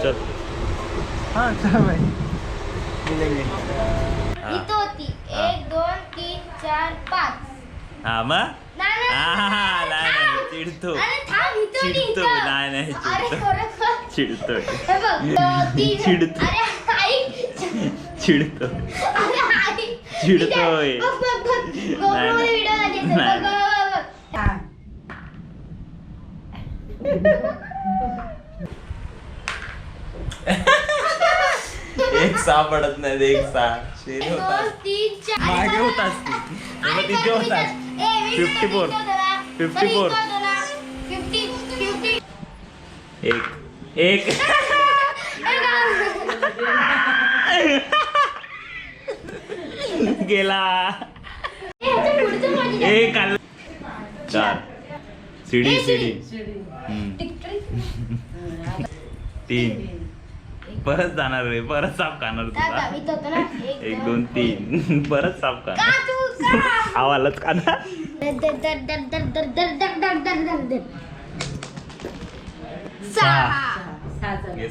चल हाँ चल भाई मिलेंगे। इथं होती 1 2 3 4 5. हा मग नाही चिडतो चिडतो नाही चिडतो चिडतो चिडतो चिडतोय एक सा पडत नाही एक सा शेरी होता मागे होतास तू तिथे होतास 54 एक गेला एक 4 सीडी 3 परत जाणार रे परत साप खाणार तुला 1 2 3 परत साप खाणार आवालाच खाणार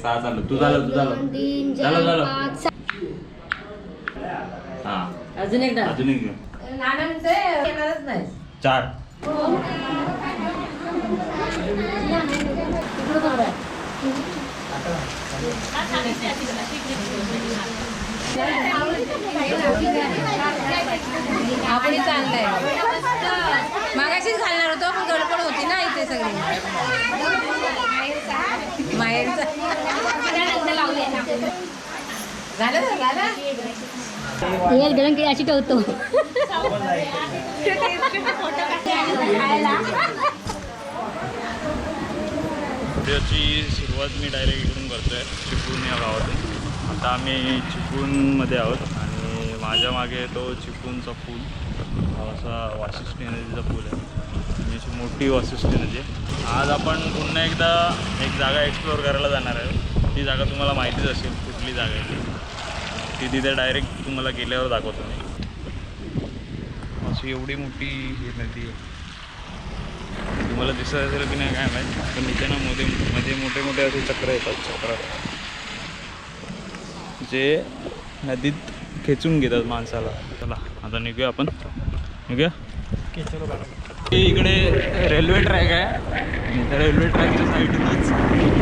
सहा झालं तू झालं हा अजून एक 4 आपण चाललंय मागाशीच घालणार होतो पण गडबड होती ना इथे सगळी माहेरचा एक गरम की अशी ठेवतो व्हिडिओची सुरुवात मी डायरेक्ट इकडून करतोय चिपळूण या गावातून. आता आम्ही चिपळूणमध्ये आहोत आणि माझ्या मागे तो चिपळूणचा पूल असा वाशिष्ठी नदीचा पूल आहे आणि अशी मोठी वाशिष्ठी नदी आहे. आज आपण पुन्हा एकदा एक जागा एक्सप्लोअर करायला जाणार आहे. ती जागा तुम्हाला माहितीच असेल कुठली जागा आहे ती तिथे डायरेक्ट तुम्हाला गेल्यावर दाखवतो मी. अशी एवढी मोठी ही नदी आहे तुम्हाला दिसत असेल की नाही काय माहीत पण इथे ना मध्ये मोठे मोठे असे चक्र येतात चक्र जे नदीत खेचून घेतात माणसाला. चला आता निघूया आपण निघूया. इकडे रेल्वे ट्रॅक आहे आणि त्या रेल्वे ट्रॅकच्या साईडनंच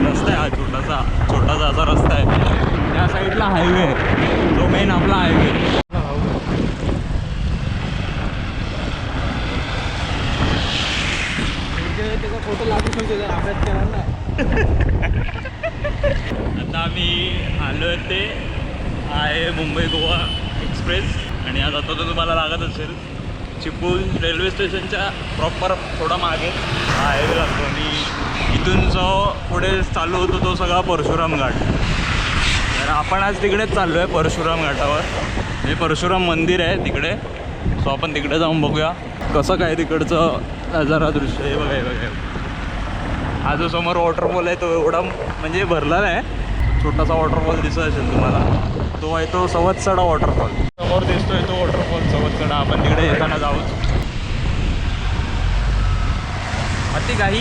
रस्ता आहे हा छोटासा असा रस्ता आहे. त्या साईडला हायवे आहे जो मेन आपला हायवे. त्याचा फोटो लागू शकतो जर अभ्यास केला ना. आता आम्ही आलो आहे ते आहे मुंबई गोवा एक्सप्रेस आणि आज आता तो तुम्हाला लागत असेल चिपळूण रेल्वे स्टेशनच्या प्रॉपर थोडा मागे हा हायवे लागतो आणि इथून जो पुढे चालू होतो तो सगळा परशुराम घाट. तर आपण आज तिकडेच चाललो आहे परशुराम घाटावर. हे परशुराम मंदिर आहे तिकडे सो आपण तिकडे जाऊन बघूया कसं काय तिकडचं नजारा दृश्य आहे. बघा हा जो समोर वॉटरफॉल आहे तो एवढा म्हणजे भरलेला आहे. छोटासा वॉटरफॉल दिसत असेल तुम्हाला तो आहे तो सवतसडा वॉटरफॉल समोर दिसतोय तो वॉटरफॉल सवतसडा. आपण तिकडे येताना जाऊच. अति काही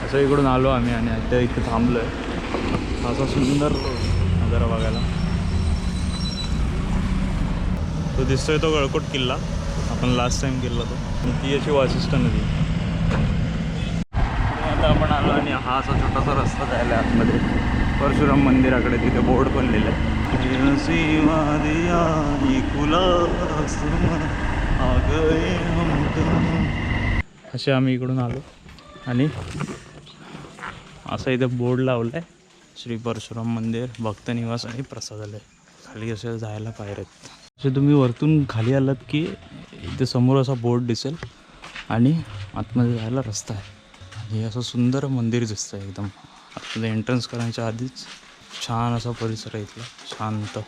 असं इकडून आलो आम्ही आणि आता इथे थांबलो आहे. असा सुंदर नजारा बघायला. तो दिसतोय तो गळकोट किल्ला आपण लास्ट टाइम केला तो. ती अशी वाशिष्ठ नदी. आता आपण आलो आणि हा असा छोटासा रस्ता जायला आतमध्ये परशुराम मंदिराकडे. तिथे बोर्ड पण लिहिलं आहे असे आम्ही इकडून आलो आणि असं इथे बोर्ड लावलं आहे श्री परशुराम मंदिर भक्त निवास आणि प्रसादालय. खाली असे जायला पायऱ्यात. असे तुम्ही वरतून खाली आलात की इथे समोर असा बोर्ड दिसेल आणि आतमध्ये जायला रस्ता आहे. आणि असं सुंदर मंदिर दिसतं एकदम. आतमध्ये एंट्रन्स करायच्या आधीच छान असा परिसर आहे इथला शांत.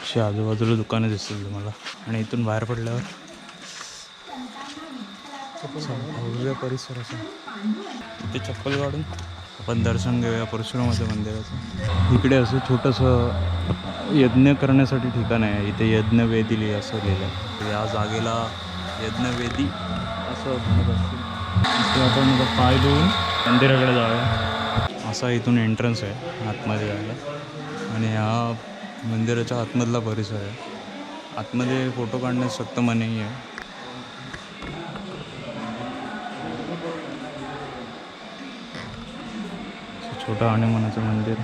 अशी आजूबाजूला दुकानं दिसतील तुम्हाला आणि इथून बाहेर पडल्यावर भव्य परिसर असा. इथे चप्पल काढून आपण दर्शन घेऊया परशुरामाच्या मंदिराचं. इकडे असं छोटंसं यज्ञ करण्यासाठी ठिकाण आहे. इथे यज्ञ वेदिली असं लिहिलं आहे. या जागेला यज्ञवेदी असं म्हणत असतील. ते आपण आता पाय धुवून मंदिराकडे जाऊया. असा इथून एंट्रन्स आहे आतमध्ये जायला आणि हा मंदिराच्या आतमधला परिसर आहे. आतमध्ये फोटो काढण्यास सक्त मनाई आहे. छोटं हनुमानाचं मंदिर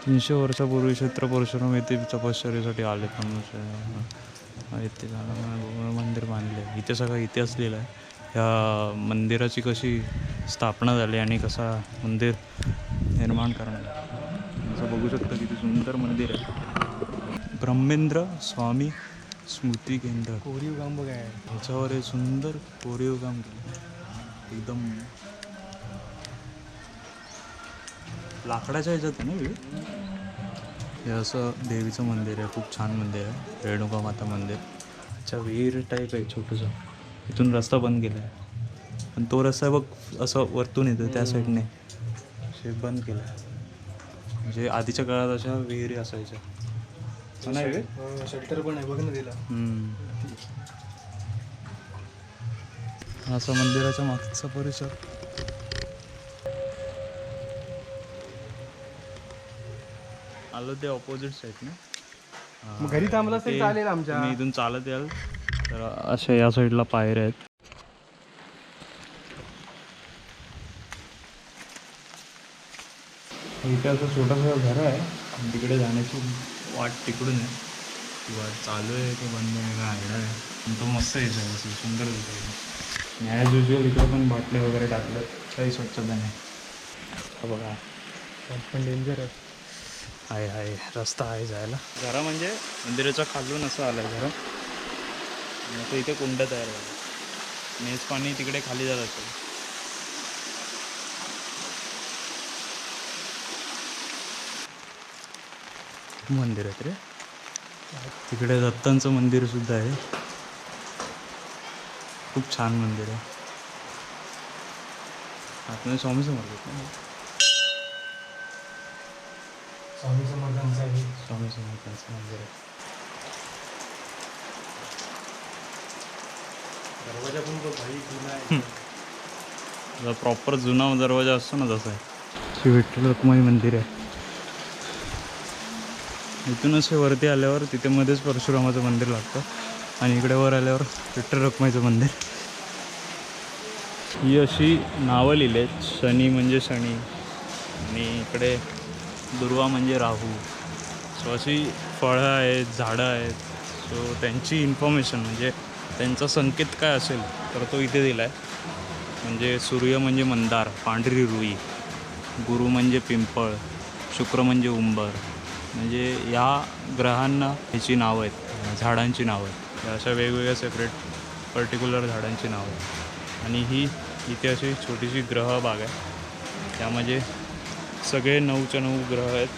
300 वर्षापूर्वी क्षेत्र परशुराम येथे तपश्चर्येसाठी आले. येथे मंदिर बांधले. इथे सगळा इतिहास लिहिला आहे. ह्या मंदिराची कशी स्थापना झाली आणि कसा मंदिर निर्माण करणार असं बघू शकता. किती सुंदर मंदिर आहे. ब्रह्मेंद्र स्वामी स्मृती केंद्र. कोरीव काम बघ आहे ह्याच्यावर हे सुंदर कोरीव काम केलं एकदम लाकडाच्या ह्याच्यात आहे ना. हे असं देवीचं मंदिर आहे. खूप छान मंदिर आहे. रेणुका माता मंदिर. अच्छा विहीर टाईप आहे छोटंसं. इथून रस्ता बंद केला आहे पण तो रस्ता बघ असं वरतून येतो त्या साईडने शेप बंद केला आहे. म्हणजे आधीच्या काळात अशा विहिरी असायच्या. शेल्टर पण आहे बघ ना तिला. असा मंदिराच्या मागचा परिसर. आलो ते ऑपोजिट साईड ना. मग घरी थांबला असेल चालेल आमच्या. तुम्ही इथून चालत याल तर अशा या साईडला पायऱ्या आहेत. इथे असं छोटासा घर आहे. तिकडे जाण्याची वाट तिकडून आहे. ती वाट चालू आहे की बंद आहे का आयडिया आहे. पण तो मस्त आहे सगळं सुंदर दिसतो. ॲज युजल इकडे पण बाटले वगैरे टाकल्यात. काही स्वच्छता नाही. बघा पण डेंजर आहे. आहे रस्ता आहे जायला. घरा म्हणजे मंदिराच्या खालून असं आलं आहे घरा. आता इथे कुंड तयार झालं. मेज पाणी तिकडे खाली जात असेल. मंदिर आहे रे. तिकडे दत्तांचं मंदिर सुद्धा आहे. खूप छान मंदिर आहे. आतमध्ये स्वामी समर्थ ना. स्वामी समर्थांचं आहे. स्वामी समर्थांचं मंदिर आहे. दरवाजा पण भाई जुना आहे. प्रॉपर जुना दरवाजा असतो ना तसा आहे. श्री विठ्ठल रखुमाई मंदिर आहे. इथून असे वरती आल्यावर तिथे मध्येच परशुरामाचं मंदिर लागतं आणि इकडे वर आल्यावर विठ्ठल रखुमाईचं मंदिर. ही अशी नावं लिहिली आहेत. शनी म्हणजे शनी आणि इकडे दुर्वा म्हणजे राहू. सो अशी फळं आहेत झाडं आहेत. सो त्यांची इन्फॉर्मेशन म्हणजे त्यांचा संकेत काय असेल तर तो इथे दिला आहे. म्हणजे सूर्य म्हणजे मंदार पांढरी रुई. गुरु म्हणजे पिंपळ. शुक्र म्हणजे उंबर. म्हणजे या ग्रहांना ह्याची नावं आहेत. झाडांची नावं आहेत. अशा वेगवेगळ्या सेपरेट पर्टिक्युलर झाडांची नावं आहेत. आणि ही इथे अशी छोटीशी ग्रह बाग आहे. त्यामध्ये सगळे 9च्या 9 ग्रह आहेत.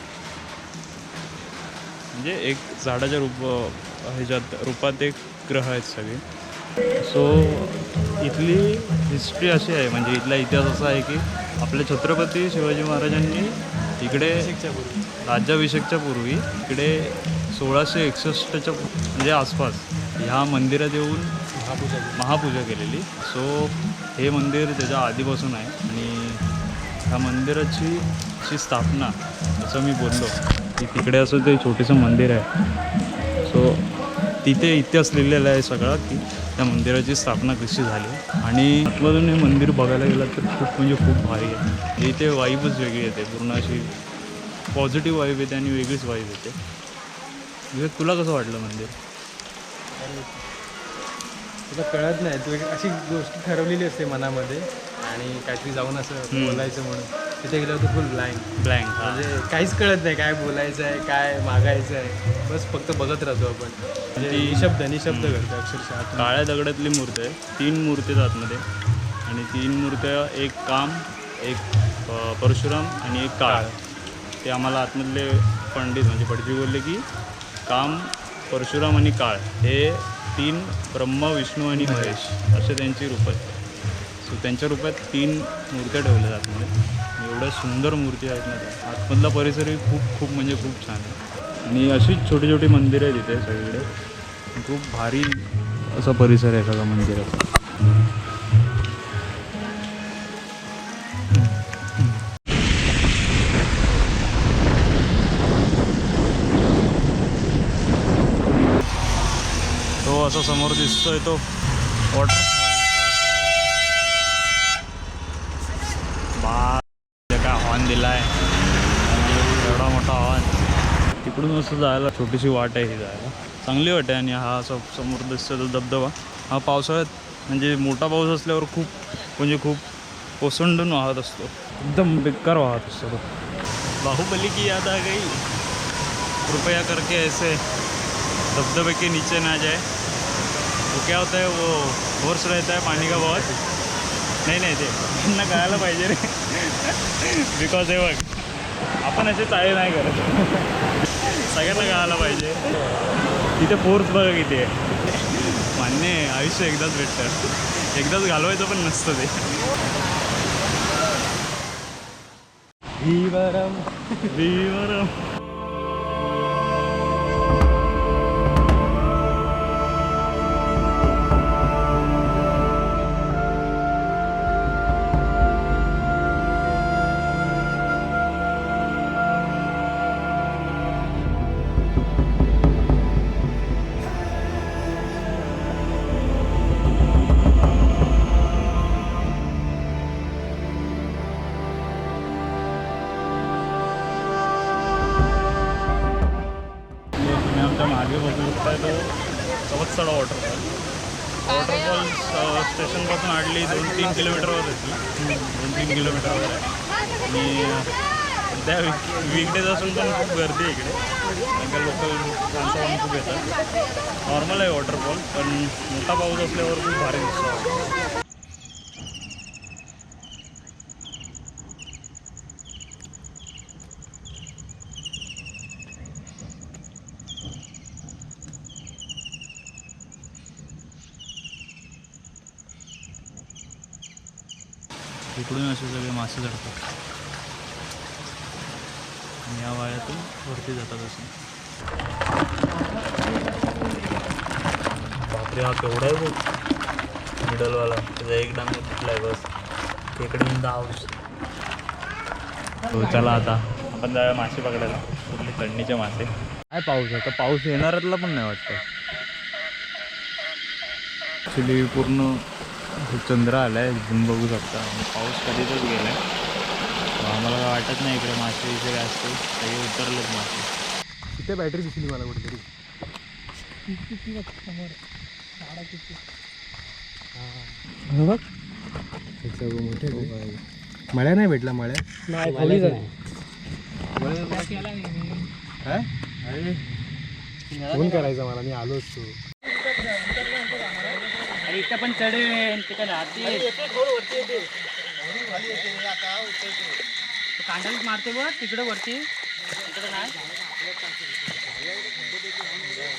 म्हणजे एक झाडाच्या रूपात एक ग्रह आहेत सगळे. सो इथली हिस्ट्री अशी आहे म्हणजे इथला इतिहास असा आहे की आपल्या छत्रपती शिवाजी महाराजांनी इकडे राज्याभिषेकच्या पूर्वी इकडे 1661च्या म्हणजे आसपास ह्या मंदिरात येऊन महापूजा केलेली. सो हे मंदिर त्याच्या आधीपासून आहे आणि ह्या मंदिराची स्थापना जसं मी बोललो की तिकडे असं ते छोटंसं मंदिर आहे. सो तिथे इतिहास लिहिलेला आहे सगळा की त्या मंदिराची स्थापना कशी झाली. आणि आतमधून हे मंदिर बघायला गेलं तर खूप म्हणजे खूप भारी आहे. इथे वाईबच वेगळी येते. पूर्ण अशी पॉझिटिव्ह वाईब येते आणि वेगळीच वाईब येते. विवेक तुला कसं वाटलं मंदिर? तुला कळत नाही. तू अशी गोष्ट ठरवलेली असते मनामध्ये आणि काहीतरी जाऊन असं बोलायचं म्हणून तिथे गेल्यावर तू फुल ब्लँक म्हणजे काहीच कळत नाही काय बोलायचं आहे काय मागायचं आहे. बस फक्त बघत राहतो आपण. म्हणजे निशब्द करतो अक्षरशः. काळ्या दगडातली मूर्ती आहे. 3 मूर्ती आहेत आतमध्ये आणि 3 मूर्त्या एक काम एक परशुराम आणि एक काळ. ते आम्हाला आतमधले पंडित म्हणजे पडजी बोलले की काम परशुराम आणि काळ हे 3 ब्रह्मा विष्णू आणि महेश असे त्यांची रूप आहेत. सो त्यांच्या रूपात 3 मूर्त्या ठेवल्या जात म्हणजे एवढ्या सुंदर मूर्ती आहेत ना त्या. आतमधला परिसरही खूप म्हणजे खूप छान आहे. आणि अशीच छोटी छोटी मंदिरं आहेत तिथे सगळीकडे. खूप भारी असा परिसर आहे सगळा मंदिराचा. तो असा समोर दिसतोय तो वॉटरफॉल. काय हॉर्न दिलाय, एवढा मोठा हॉर्न. तिकडून असं जायला छोटीशी वाट आहे ही जायला, चांगली वाट आहे. आणि हा असं समोर दिसतो तो धबधबा. हा पावसाळ्यात म्हणजे मोठा पाऊस असल्यावर खूप ओसंडून वाहत असतो, एकदम बेकार वाहत असतो तो. बाहुबली की याद आ गई, कृपया करके ऐसे धबधबे के नीचे ना जाए. वो क्या होता है, वो फोर्स रहता है पानी का बहुत. नाही ते त्यांना कळायला पाहिजे रे. बिकॉज हे बघ, आपण असे चाळे नाही करत, सगळ्यांना कळायला पाहिजे. तिथे फोर्स बघा किती आहे. मान्य आहे, आयुष्य एकदाच भेटतं, एकदाच घालवायचं पण नसतं ते. भीवरम भीवरम. मागे बघू शकताय तो सवतसड वॉटरफॉल. स्टेशनपासून हार्डली 2-3 किलोमीटरवर येते, 2-3 किलोमीटरवर आहे. आणि सध्या वीकडेज असून पण खूप गर्दी आहे इकडे, कारण लोकल माणसं पण खूप येतात. नॉर्मल आहे वॉटरफॉल, पण मोठा पाऊस असल्यावर खूप भारी दिसतो. इकडून असे सगळे मासे चढतात आणि या वाळ्यातून वरती जातात असे. बापरे, हा केवढा आहे बघ मिडलवाला, त्याचा एक डांग कुठला आहे बस. खेकडे इन द हाऊस. चला आता आपण जाऊया मासे पकडायला, कुठले थंडीचे मासे. काय पाऊस आहे, तर पाऊस येणारतला पण नाही वाटतं. ॲक्च्युली पूर्ण चंद्र आला आहे, तुम्ही बघू शकता. आणि पाऊस कधीच गेला आहे, आम्हाला काय वाटत नाही इकडे मासे इथे काय असते, सगळे उतरलेत मासे. तिथे बॅटरी दिसली मला कुठेतरी. बघ सगळं मोठे मळ्या नाही भेटला, मळ्या नाही. फोन करायचा मला, मी आलो असतो. इथं पण चढेल तिकडे राहते, कांडालीच मारते बघ तिकडे वरती. तिकडे नाही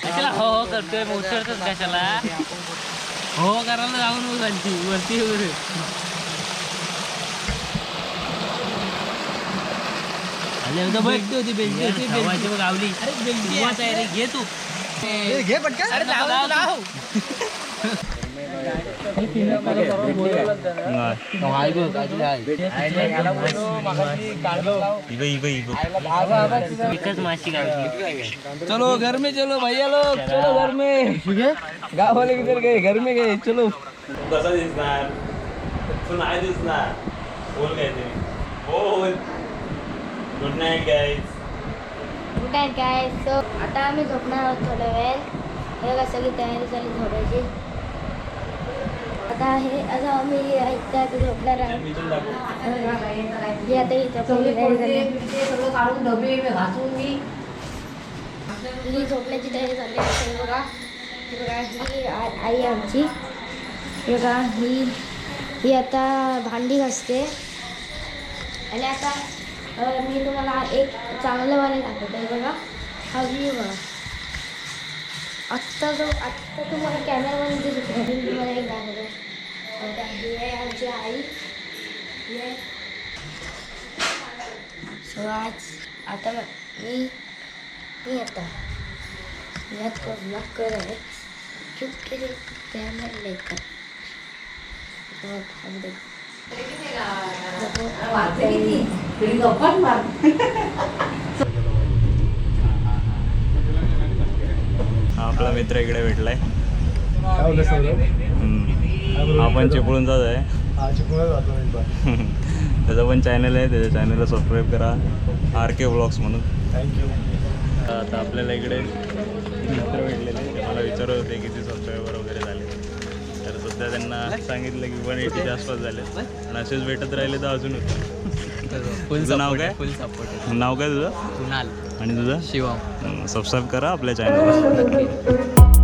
कशाला हो हो करतोय, उतरतच कशाला हो करायला जाऊन वरती वगैरे. बेल्टी होती, बेल्टी होती, गावली. अरे बेल्टी घे तू, घे पटकन. अरे लाव चलो घर में, चलो भैया लोग, चलो घर में. गाँव वाले किधर गए, घर में गए. चलो. कसा दिसणार तू, नाही दिसणार. बोल काय ते बोल. Good night guys. Good night guys. So आता आम्ही झोपणार आहोत थोड्या वेळ. हे का सगळी तयारी झाली झोपायची. आता हे असं आम्ही इतक्या झोपणार आहोत. सगळं काढून डबे घासून मी ही झोपण्याची तयारी झाली आहे. बघा ही आई आमची. बघा ही आता भांडी घासते. आणि आता मी तुम्हाला एक चांगलं वाले दाखवतो आहे. बघा हा व्ह्यू बघा. आत्ता तुम्हाला कॅमेरामध्ये दिसतो, तुम्हाला एक दाखवतो. ही आहे आमची आई. सो आता मी आता यात ब्लॉग करत. आपला मित्र इकडे भेटलाय. काय बोलतो सौरभ? आपण चिपळूणचाच आहे. हा चिपळूणला जातो मी पण. त्याचं पण चॅनल आहे, त्याच्या चॅनलला सबस्क्राईब करा, RK व्लॉग्स म्हणून. थँक्यू. आता आपल्याला इकडे मित्र भेटलेले, ते मला विचारत होते किती सबस्क्रायबर वगैरे झाले. तर सध्या त्यांना सांगितलं की 180च्या आसपास झाले आणि असेच भेटत राहिले तर अजून होतं. तुझं नाव काय? फुल सपोर्ट. नाव काय तुझं? कुणाल आणि तुझं? शिवम. सबस्क्राईब करा आपल्या चॅनलला.